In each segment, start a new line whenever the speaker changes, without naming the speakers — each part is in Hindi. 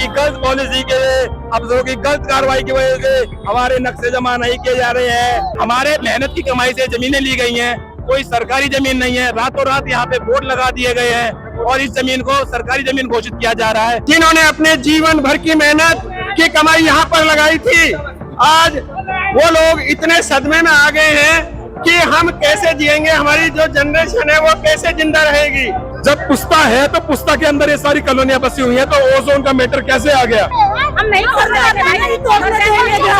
की गलत पॉलिसी के अफसरों की गलत कार्रवाई की वजह से हमारे नक्शे जमा नहीं किए जा रहे हैं। हमारे मेहनत की कमाई से जमीनें ली गई हैं, कोई सरकारी जमीन नहीं है। रातों रात यहाँ पे बोर्ड लगा दिए गए हैं और इस जमीन को सरकारी जमीन घोषित किया जा रहा है।
जिन्होंने अपने जीवन भर की मेहनत की कमाई यहाँ पर लगाई थी, आज वो लोग इतने सदमे में आ गए हैं कि हम कैसे जिएंगे, हमारी जो जनरेशन है वो कैसे जिंदा रहेगी।
जब पुस्ता है तो पुस्ता के अंदर ये सारी कॉलोनियां बसी हुई हैं, तो ओजोन का मैटर कैसे आ गया?
हम नहीं तोड़ने देंगे घर,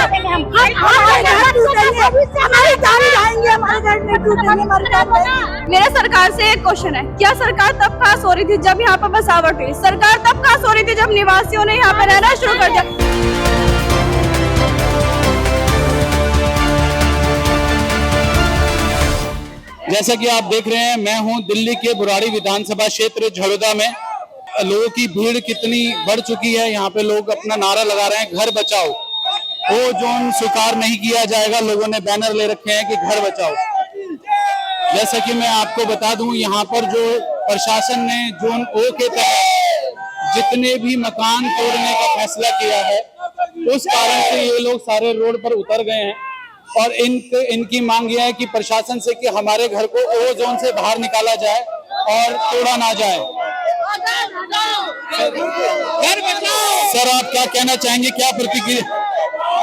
हमारे घर टूटेंगे, हमारे जान जाएंगे, हमारे घर नहीं टूटेंगे, हमारे घर।
मेरा सरकार से एक क्वेश्चन है, क्या सरकार तब खास हो रही थी जब यहाँ पर बसावट हुई? सरकार तब खास हो रही थी जब निवासियों ने यहाँ पर रहना शुरू कर दिया।
जैसा कि आप देख रहे हैं, मैं हूं दिल्ली के बुराड़ी विधानसभा क्षेत्र झड़ोदा में। लोगों की भीड़ कितनी बढ़ चुकी है। यहाँ पे लोग अपना नारा लगा रहे हैं, घर बचाओ, ओजोन स्वीकार नहीं किया जाएगा। लोगों ने बैनर ले रखे हैं कि घर बचाओ। जैसा कि मैं आपको बता दूं, यहाँ पर जो प्रशासन ने जोन ओ के तहत जितने भी मकान तोड़ने का फैसला किया है, उस कारण से ये लोग सारे रोड पर उतर गए हैं और इनकी मांग यह है कि प्रशासन से कि हमारे घर को ओजोन से बाहर निकाला जाए और तोड़ा ना जाए। सर, आप क्या कहना चाहेंगे? क्या प्रतिक्रिया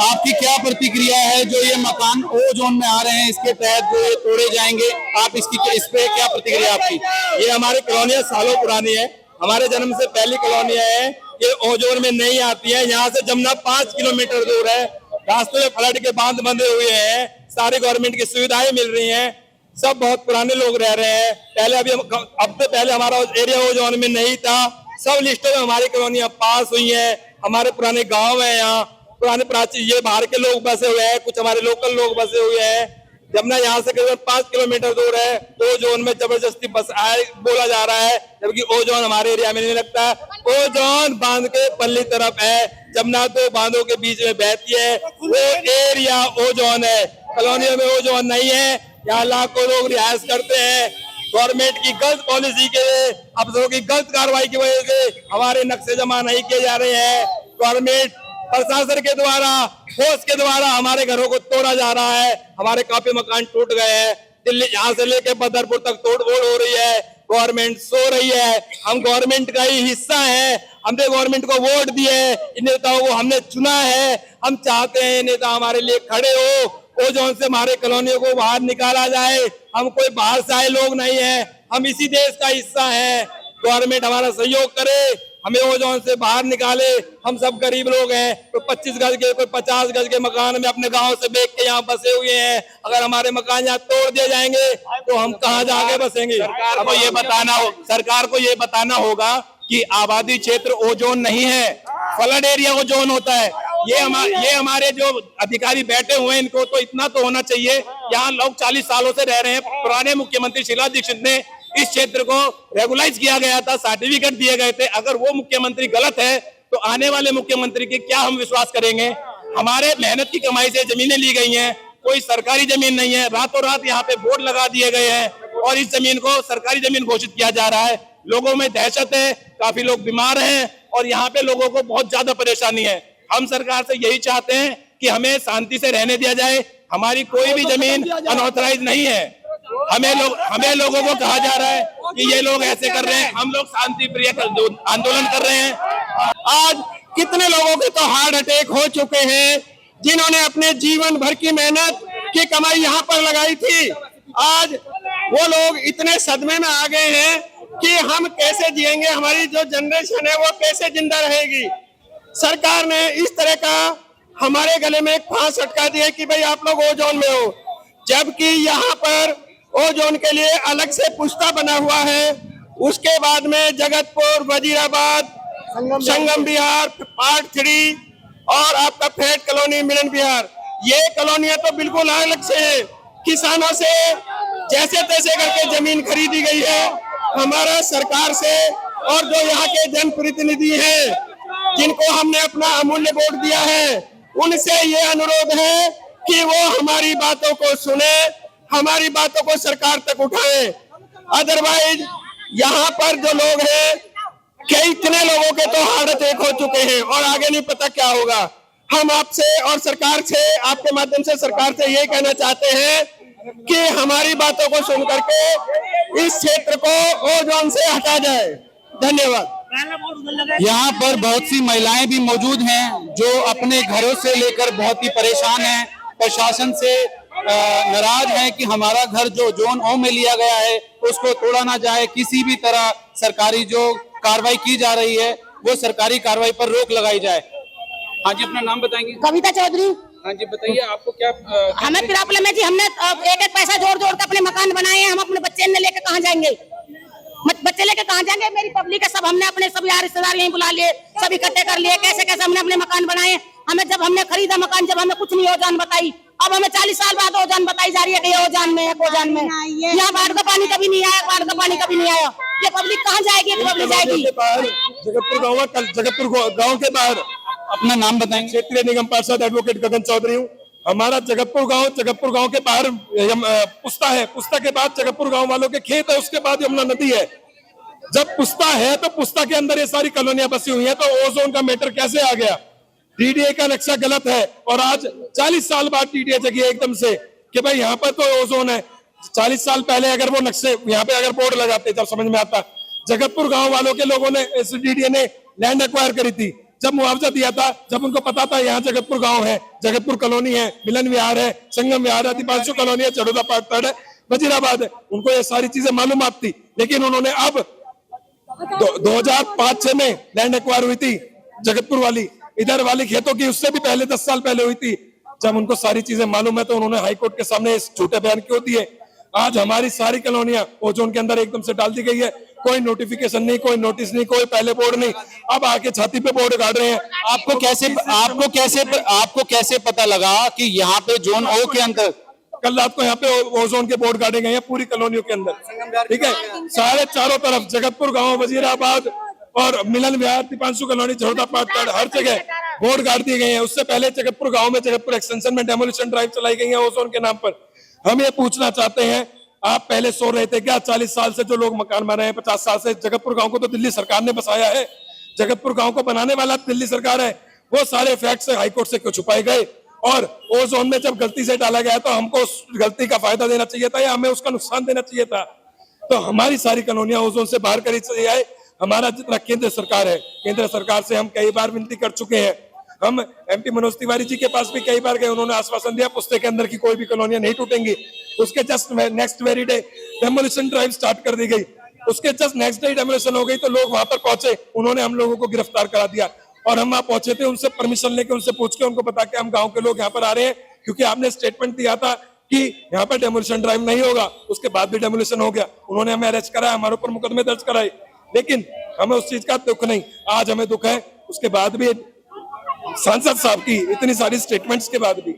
आपकी, क्या प्रतिक्रिया है जो ये मकान ओजोन में आ रहे हैं, इसके तहत जो ये तोड़े जाएंगे, आप इस पे क्या प्रतिक्रिया आपकी?
ये हमारी कॉलोनियां सालों पुरानी है, हमारे जन्म से पहली कॉलोनियां है, ये ओजोन में नहीं आती है। यहाँ से जमुना 5 किलोमीटर दूर है, रास्ते में फ्लड के बांध बंधे हुए हैं, सारी गवर्नमेंट की सुविधाएं मिल रही हैं, सब बहुत पुराने लोग रह रहे हैं। पहले अब से पहले हमारा एरिया ओजोन में नहीं था, सब लिस्टों में हमारी कॉलोनियां पास हुई हैं। हमारे पुराने गांव है, यहाँ पुराने प्राचीन, ये बाहर के लोग बसे हुए हैं, कुछ हमारे लोकल लोग बसे हुए हैं। जमुना यहाँ से करीबन 5 किलोमीटर दूर है, ओजोन में जबरदस्ती बस आए बोला जा रहा है, जबकि ओजोन हमारे एरिया में नहीं लगता। ओजोन बांध के पल्ली तरफ है, जमुना तो बांधों के बीच में बहती है, वो एरिया ओजोन है। कॉलोनियों में ओजोन नहीं है, यहाँ लाखों लोग रिहायश करते हैं। गवर्नमेंट की गलत पॉलिसी के अफसरों की गलत कार्रवाई की वजह से हमारे नक्शे जमा नहीं किए जा रहे हैं। गवर्नमेंट प्रशासन के द्वारा, फोर्स के द्वारा हमारे घरों को तोड़ा जा रहा है। हमारे काफी मकान टूट गए हैं, दिल्ली यहाँ से लेकर बदरपुर तक तोड़फोड़ हो रही है। गवर्नमेंट सो रही है, हम गवर्नमेंट का ही हिस्सा है, हमने गवर्नमेंट को वोट दिए, इन नेताओं को हमने चुना है। हम चाहते हैं नेता हमारे लिए खड़े हो, ओजोन से हमारे कॉलोनियों को बाहर निकाला जाए। हम कोई बाहर से आए लोग नहीं है, हम इसी देश का हिस्सा है। गवर्नमेंट हमारा सहयोग करे, हमें ओजोन से बाहर निकाले। हम सब गरीब लोग हैं, कोई 25 गज के, कोई 50 गज के मकान में अपने गांव से बेच के यहाँ बसे हुए हैं। अगर हमारे मकान यहाँ तोड़ दिए जाएंगे तो हम कहाँ जाके बसेंगे?
सरकार को ये बताना होगा कि आबादी क्षेत्र ओजोन नहीं है, फ्लड एरिया ओजोन होता है। ये हमारे जो अधिकारी बैठे हुए हैं, इनको तो इतना तो होना चाहिए। यहाँ लोग 40 सालों से रह रहे हैं। पुराने मुख्यमंत्री शीला दीक्षित ने इस क्षेत्र को रेगुलाइज किया गया था, सर्टिफिकेट दिए गए थे। अगर वो मुख्यमंत्री गलत है तो आने वाले मुख्यमंत्री के क्या हम विश्वास करेंगे? हमारे मेहनत की कमाई से जमीनें ली गई हैं, कोई सरकारी जमीन नहीं है। रातों रात यहाँ पे बोर्ड लगा दिए गए हैं और इस जमीन को सरकारी जमीन घोषित किया जा रहा है। लोगों में दहशत है, काफी लोग बीमार हैं और यहाँ पे लोगों को बहुत ज्यादा परेशानी है। हम सरकार से यही चाहते हैं कि हमें शांति से रहने दिया जाए। हमारी कोई भी जमीन अनऑथराइज नहीं है। हमें लोगों को कहा जा रहा है कि ये लोग ऐसे कर रहे हैं, हम लोग शांति प्रिय आंदोलन कर रहे हैं।
आज कितने लोगों के तो हार्ट अटैक हो चुके हैं, जिन्होंने अपने जीवन भर की मेहनत की कमाई यहाँ पर लगाई थी। आज वो लोग इतने सदमे में आ गए हैं कि हम कैसे जिएंगे, हमारी जो जनरेशन है वो कैसे जिंदा रहेगी। सरकार ने इस तरह का हमारे गले में एक फांस अटका दी है कि भाई आप लोग ओजोन में हो, जबकि यहाँ पर ओजोन के लिए अलग से पुस्ता बना हुआ है। उसके बाद में जगतपुर, वजीराबाद, संगम विहार, पार्ट 3 और आपका फेट कॉलोनी, मिलन विहार, ये कॉलोनियां तो बिल्कुल अलग से है। किसानों से जैसे तैसे करके जमीन खरीदी गई है। हमारा सरकार से और जो यहाँ के जनप्रतिनिधि हैं, जिनको हमने अपना अमूल्य वोट दिया है, उनसे ये अनुरोध है कि वो हमारी बातों को सुने, हमारी बातों को सरकार तक उठाएं। अदरवाइज यहाँ पर जो लोग हैं कि इतने लोगों के तो हार्ट अटैक हो चुके हैं और आगे नहीं पता क्या होगा। हम आपसे और सरकार से, आपके माध्यम से सरकार से यही कहना चाहते हैं कि हमारी बातों को सुन करके इस क्षेत्र को ओजोन से हटा जाए। धन्यवाद।
यहाँ पर बहुत सी महिलाएं भी मौजूद हैं जो अपने घरों से लेकर बहुत ही परेशान हैं, प्रशासन से नाराज हैं कि हमारा घर जो जोन ओ में लिया गया है उसको तोड़ा ना जाए, किसी भी तरह सरकारी जो कार्रवाई की जा रही है वो सरकारी कार्रवाई पर रोक लगाई जाए। हाँ जी, अपना नाम बताएंगे?
कविता चौधरी।
हाँ जी, बताइए आपको क्या
हमें प्रॉब्लम है जी, हमने एक एक पैसा जोड़ जोड़ कर अपने मकान बनाए हैं। हम अपने बच्चे ने लेकर कहाँ जाएंगे? बच्चे लेके कहाँ जाएंगे? मेरी पब्लिक है, सब हमने अपने सब यार रिश्तेदार यहीं बुला लिए, सब इकट्ठे कर लिए, कैसे कैसे हमने अपने मकान बनाए। हमें जब हमने खरीदा मकान, जब हमें कुछ नहीं ओजान बताई, अब हमें 40 साल बाद ओजान बताई जा रही है कि ये ओजान में है, ओजान में। यहाँ बाढ़ का पानी कभी नहीं आया, बाढ़ का पानी कभी नहीं आया। ये पब्लिक कहाँ जाएगी? पब्लिक जाएगी
जगतपुर गाँव के बाहर।
अपना नाम बताएंगे?
क्षेत्रीय निगम पार्षद एडवोकेट गगन चौधरी हूँ। हमारा जगतपुर गांव के बाहर पुस्ता है, पुस्ता के बाद जगतपुर गांव वालों के खेत है, उसके बाद यमुना नदी है। जब पुस्ता है तो पुस्ता के अंदर ये सारी कॉलोनियां बसी हुई हैं, तो ओजोन का मैटर कैसे आ गया? डीडीए का नक्शा गलत है और आज 40 साल बाद डीडीए जगी एकदम से कि भाई यहाँ पर तो ओजोन है। 40 साल पहले अगर वो नक्शे यहाँ पे अगर बोर्ड लगाते तब समझ में आता। जगतपुर गांव वालों के लोगों ने, इस डीडीए ने लैंड एक्वायर करी थी, जब मुआवजा दिया था, जब उनको पता था यहाँ जगतपुर गांव है, जगतपुर कॉलोनी है, मिलन विहार है, संगम विहार है, दीपांशु कॉलोनी है, चड़ोदा पार्क है, वजीराबाद है, उनको ये सारी चीजें मालूमात थी। लेकिन उन्होंने अब 2005-6 में लैंड एक्वायर हुई थी जगतपुर वाली, इधर वाली खेतों की उससे भी पहले 10 साल पहले हुई थी। जब उनको सारी चीजें मालूम है तो उन्होंने हाईकोर्ट के सामने इस झूठे बयान क्यों दिए? आज हमारी सारी कॉलोनियां ओजोन के अंदर एकदम से डाल दी गई है, कोई नोटिफिकेशन नहीं, कोई नोटिस नहीं, कोई पहले बोर्ड नहीं, अब आके छाती पे बोर्ड गाड़ रहे हैं।
आपको कैसे पता लगा कि यहाँ पे जोन ओ के अंदर?
कल रात को यहाँ पे ओजोन के बोर्ड गाड़े गए हैं पूरी कॉलोनियों के अंदर, ठीक है। सारे चारों तरफ जगतपुर गांव, वजीराबाद और मिलन विहार, दीपांशु कॉलोनी, झरोदा पार्क, हर जगह बोर्ड गाड़ दिए गए हैं। उससे पहले जगतपुर गांव में, जगतपुर एक्सटेंशन में डेमोलिशन ड्राइव चलाई गई है ओजोन के नाम पर। हम ये पूछना चाहते हैं, आप पहले सो रहे थे क्या? 40 साल से जो लोग मकान बना रहे हैं, 50 साल से, जगतपुर गांव को तो दिल्ली सरकार ने बसाया है, जगतपुर गांव को बनाने वाला दिल्ली सरकार है। वो सारे फैक्ट्स हाईकोर्ट से क्यों छुपाए गए? और ओजोन में जब गलती से डाला गया तो हमको उस गलती का फायदा देना चाहिए था या हमें उसका नुकसान देना चाहिए था? तो हमारी सारी कॉलोनियां ओजोन से बाहर करी जाए। हमारा जितना केंद्र सरकार है, केंद्र सरकार से हम कई बार विनती कर चुके हैं। हम एमपी मनोज तिवारी जी के पास भी कई बार गए, उन्होंने आश्वासन दिया पुस्ते के अंदर की कोई भी कॉलोनियां नहीं टूटेंगी। उसके just next very day demolition drive start कर दी गई, उसके जस्ट नेक्स्ट डे डेमोलिशन हो गई तो लोग वहां पर पहुंचे, उन्होंने हम लोगों को गिरफ्तार करा दिया। और हम वहां पहुंचे थे, उनसे परमिशन लेके, उनसे पूछ के, उनको बता के हम गाँव के लोग यहाँ पर आ रहे हैं क्योंकि आपने स्टेटमेंट दिया था कि यहाँ पर डेमोलिशन ड्राइव नहीं होगा। उसके बाद भी डेमोलिशन हो गया, उन्होंने हमें अरेस्ट कराया, हमारे ऊपर मुकदमे दर्ज कराए, लेकिन हमें उस चीज का दुख नहीं। आज हमें दुख है उसके बाद भी, सांसद साहब की इतनी सारी स्टेटमेंट्स के बाद भी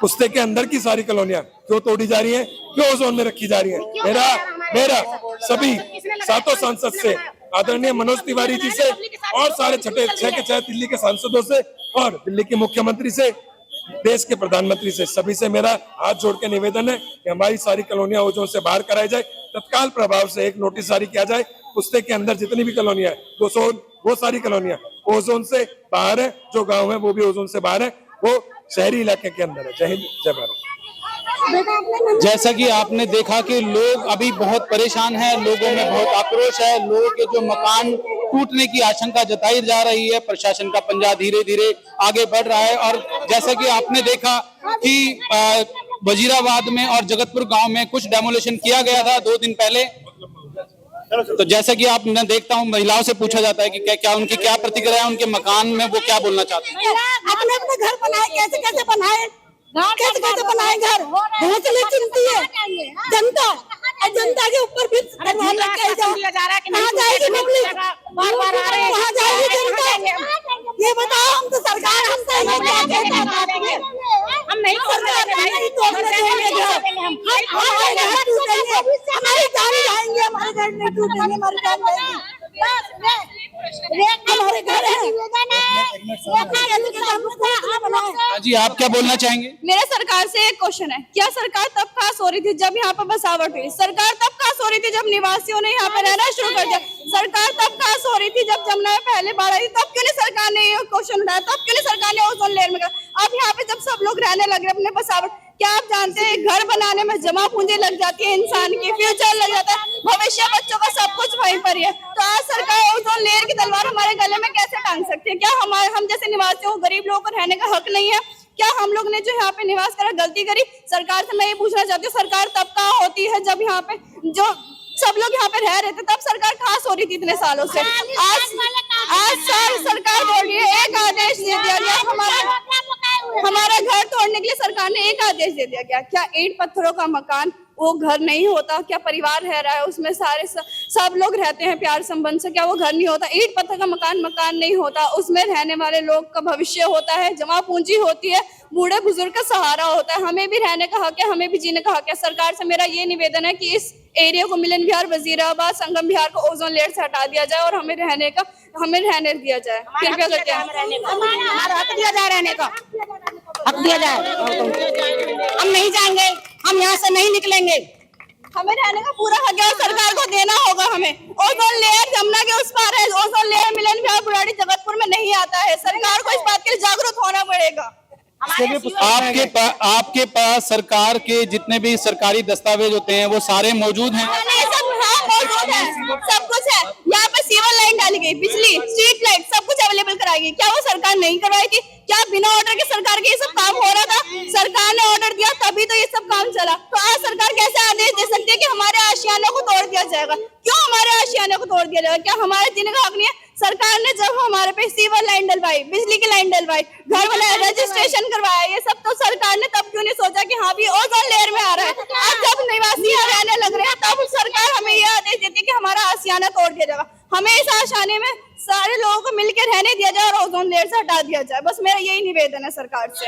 पुस्ते के अंदर की सारी कॉलोनियां क्यों तोड़ी जा रही हैं, क्यों ओजोन में रखी जा रही हैं? मेरा सभी सातों सांसद से, आदरणीय मनोज तिवारी जी से और सारे 6 के 6 दिल्ली के सांसदों से और दिल्ली के मुख्यमंत्री से, देश के प्रधानमंत्री से, सभी से मेरा हाथ जोड़ के निवेदन है कि हमारी सारी कॉलोनियां ओजोन से बाहर कराई जाए। तत्काल प्रभाव से एक नोटिस जारी किया जाए, पुस्ते के अंदर जितनी भी कॉलोनियां है वो सारी कॉलोनियां ओजोन से बाहर है, जो गांव है वो भी ओजोन से बाहर है, वो शहरी इलाके के अंदर है। जय हिंद, जय भारत।
जैसा कि आपने देखा कि लोग अभी बहुत परेशान हैं, लोगों में बहुत आक्रोश है, लोगों के जो मकान टूटने की आशंका जताई जा रही है। प्रशासन का पंजा धीरे धीरे आगे बढ़ रहा है और जैसा कि आपने देखा कि वजीराबाद में और जगतपुर गांव में कुछ डेमोलिशन किया गया था 2 दिन पहले। तो जैसा कि आप, मैं देखता हूँ महिलाओं से पूछा जाता है कि क्या उनकी क्या प्रतिक्रिया है, उनके मकान में वो क्या बोलना चाहते हैं।
अपने अपने घर बनाए, कैसे कैसे बनाए, कैसे कैसे बनाए घर, घर के लिए चिंती है जनता, जनता के ऊपर भी कहाँ जाएगी पब्लिक, कहाँ जाएगी जनता? ये बताओ, हम तो सरकार, हम तो हम नहीं तोड़ने देंगे घर, हमारे घर टूटेंगे, हमारी जान जाएंगे, हमारे घर नहीं टूटेंगे, हमारी जान जाएगी, हमारे घर है।
जी, आप क्या बोलना चाहेंगे?
मेरा सरकार से एक क्वेश्चन है, क्या सरकार तब खास हो रही थी जब यहाँ पर बसावट हुई? सरकार तब खास हो रही थी जब निवासियों ने यहाँ पे रहना शुरू कर दिया। सरकार तब खास हो रही थी जब जमुना में पहले बाढ़ आई, तब क्यों नहीं सरकार ने ये क्वेश्चन उठाया, तब क्यों नहीं सरकार ने ओजोन लेयर में कहा। अब यहाँ पे जब सब लोग रहने लगे अपने बसावट, क्या आप जानते हैं घर बनाने में जमा पूंजी लग जाती है, इंसान की फ्यूचर लग जाता है, भविष्य बच्चों का सब कुछ वहीं पर ही है। तो आज सरकार ओजोन लेयर की तलवार हमारे गले में कैसे टांग सकती है? क्या हम जैसे निवासियों गरीब लोगों को रहने का हक नहीं है? क्या हम लोग ने जो यहाँ पे निवास करा गलती करी? सरकार से मैं ये पूछना चाहती हूँ, सरकार तब कहाँ होती है जब यहाँ पे जो सब लोग यहाँ पे रह रहे थे, तब सरकार खास हो रही थी इतने सालों से। आज सरकार बोल रही है, एक आदेश दे दिया गया हमारा घर तोड़ने के लिए, सरकार ने एक आदेश दे दिया गया। क्या ईंट पत्थरों का मकान वो घर नहीं होता? क्या परिवार रह रहा है उसमें सारे सब लोग रहते हैं प्यार संबंध से, क्या वो घर नहीं होता? ईंट पत्थर का मकान नहीं होता, उसमें रहने वाले लोग का भविष्य होता है, जमा पूंजी होती है, बूढ़े बुजुर्ग का सहारा होता है। हमें भी रहने का हक है, हमें भी जीने का हक है। सरकार से मेरा ये निवेदन है कि इस एरिया को मिलन विहार, वजीराबाद, संगम विहार को ओजोन लेयर से हटा दिया जाए और हमें रहने दिया जाए। कृपया करके
हमारा हक दिया जाए, रहने का हक दिया जाए। हम नहीं जाएंगे, हम यहाँ से नहीं निकलेंगे,
हमें रहने का पूरा हक है और सरकार को देना होगा हमें। ओजोन लेयर जमुना के उस पार है, ओजोन लेयर मिलन विहार, बुराड़ी, जगतपुर में नहीं आता है। सरकार को इस बात के लिए जागरूक होना पड़ेगा।
आपके पास सरकार के जितने भी सरकारी दस्तावेज होते हैं वो सारे मौजूद हैं?
मौजूद है, सब कुछ है। यहाँ पे सीवर लाइन डाली गई, बिजली, स्ट्रीट लाइट, सब कुछ अवेलेबल कराई गई। क्या वो सरकार नहीं करवाई थी? क्या बिना ऑर्डर के सरकार के ये सब काम हो रहा था? सरकार ने ऑर्डर दिया तभी तो ये सब काम चला। तो आज सरकार कैसे आदेश दे सकती है कि हमारे आशियाने को तोड़ दिया जाएगा? क्यों हमारे आशियाने को तोड़ दिया जाएगा? क्या हमारे जीने का हक नहीं है? सरकार ने जब हमारे पे सीवर लाइन डलवाई, बिजली की लाइन डलवाई, घर बनाया, रजिस्ट्रेशन करवाया, ये सब तो सरकार ने तब क्यों नहीं सोचा कि हाँ भी ओजोन लेयर में आ रहा है? आज जब निवासी यहाँ रहने लग रहे हैं तब सरकार हमें ये आदेश देती है कि हमारा आशियाना तोड़ दिया जाएगा। हमें इस आशियाने में सारे लोगों को मिलकर रहने दिया जाए और ओजोन लेयर से हटा दिया जाए। बस मेरा यही निवेदन है सरकार से।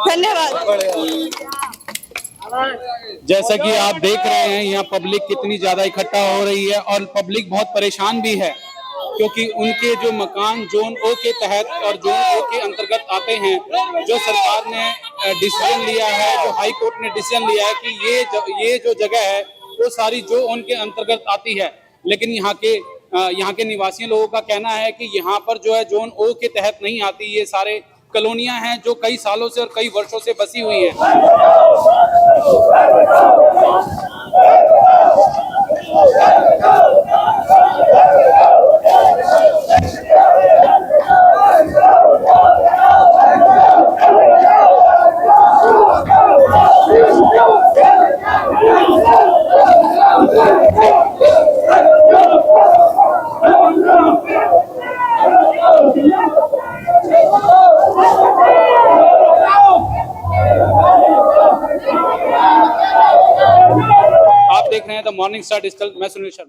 धन्यवाद।
जैसा कि आप देख रहे हैं यहाँ पब्लिक कितनी ज्यादा इकट्ठा हो रही है और पब्लिक बहुत परेशान भी है, क्योंकि उनके जो मकान जोन ओ के तहत और जोन ओ के अंतर्गत आते हैं, जो सरकार ने डिसीजन लिया है, जो हाई कोर्ट ने डिसीजन लिया है कि ये जो जगह है वो सारी जो उनके अंतर्गत आती है, लेकिन यहाँ के निवासी लोगों का कहना है कि यहाँ पर जो है जोन ओ के तहत नहीं आती। ये सारे कॉलोनियां हैं जो कई सालों से और कई वर्षों से बसी हुई हैं। आप देख रहे हैं द मॉर्निंग स्टार डिजिटल, मैं सुनील शर्मा।